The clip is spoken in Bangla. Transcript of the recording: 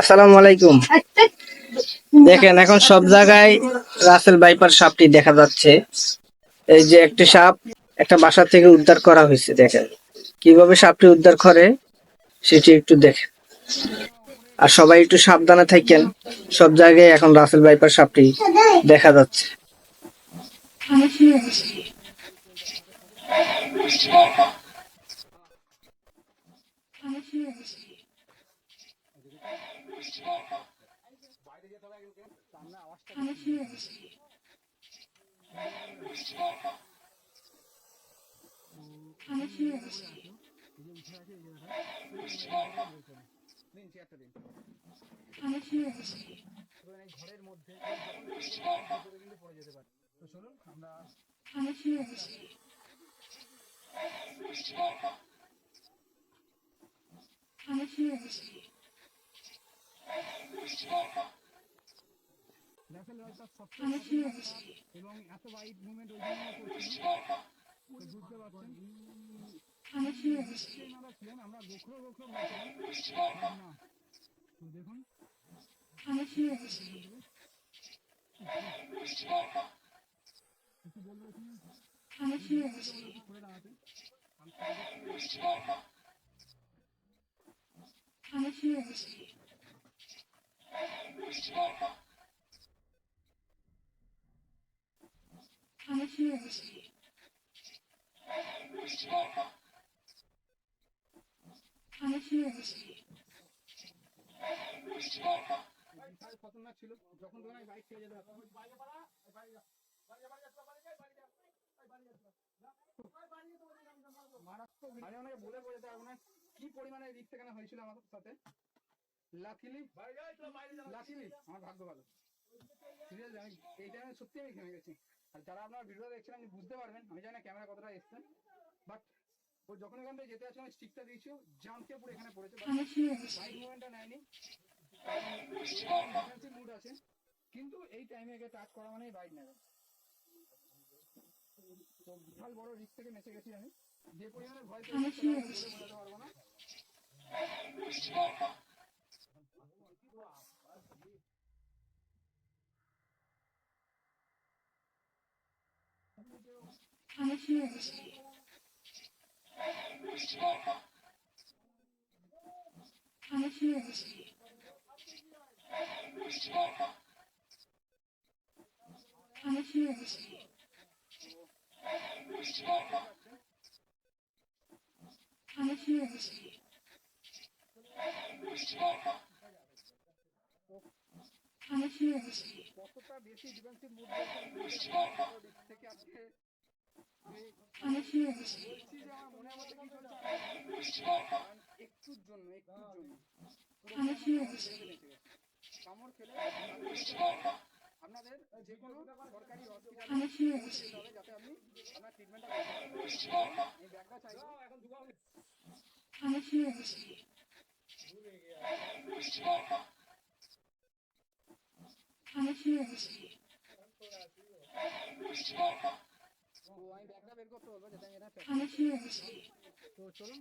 আসসালামু আলাইকুম। দেখেন এখন সব জায়গায় রাসেল ভাইপার সাপটি দেখা যাচ্ছে। এই যে একটি সাপ একটা বাসা থেকে উদ্ধার করা হয়েছে। দেখেন কিভাবে সাপটি উদ্ধার করে সেটি একটু দেখেন। আর সবাই একটু সাবধানে থাকেন। সব জায়গায় এখন রাসেল ভাইপার সাপটি দেখা যাচ্ছে। এবং এত ওয়াইড মুভমেন্ট ওই জন্য করছিল বুঝতে পারছেন আমরা ছিলেন আমরা গোখরো বলছিলাম না তো দেখুন কিছু বলবো করে দাঁড়াতে খতরনাক ছিল যখন ধরেন আমি বাইক ছেড়ে যেতে মারাত্মক আমি অনেকে বলে বোঝাতে পারবো না কি পরিমাণে রিস্ক এখানে হয়েছিল আমাদের সাথে। লাকিলি আমার ভাগ্য ভালো। সিরিয়াসলি আমি এই টাইমে সত্যি আমি ঘেমে গেছি। আর যারা আপনার ভিডিও দেখছেন আপনি বুঝতে পারবেন, আমি জানি না ক্যামেরা কতটা এসছে, বাট ও যখন এখান থেকে যেতে আসলে আমি স্টিকটা দিয়েছি জাম্পকে পুরো এখানে পড়েছে, সাইড মুভমেন্টটা নেয়নি, ডিফেন্সিভ মুড আছে, কিন্তু এই টাইমে একে টাচ করা মানে বাইক নেবে। তো বিশাল বড় রিস্ক থেকে বেঁচে গেছি আমি। যে পরিমাণে ভয় পেয়েছি বোঝাতে পারবো না। কতটা বেশি ডিফেন্সিভ মুড থেকে আজকে বলছি যে আমার মনের মধ্যে কি চলছে একটুর জন্য কামড় খেলে আপনাদের যে কোনো সরকারি হসপিটালে যাতে আপনি আপনার ট্রিটমেন্টটা এই ব্যাগটা চাইবো এখন আমি ব্যাগটা বের করতে বলবো যাতে আমি এটা তো চলুন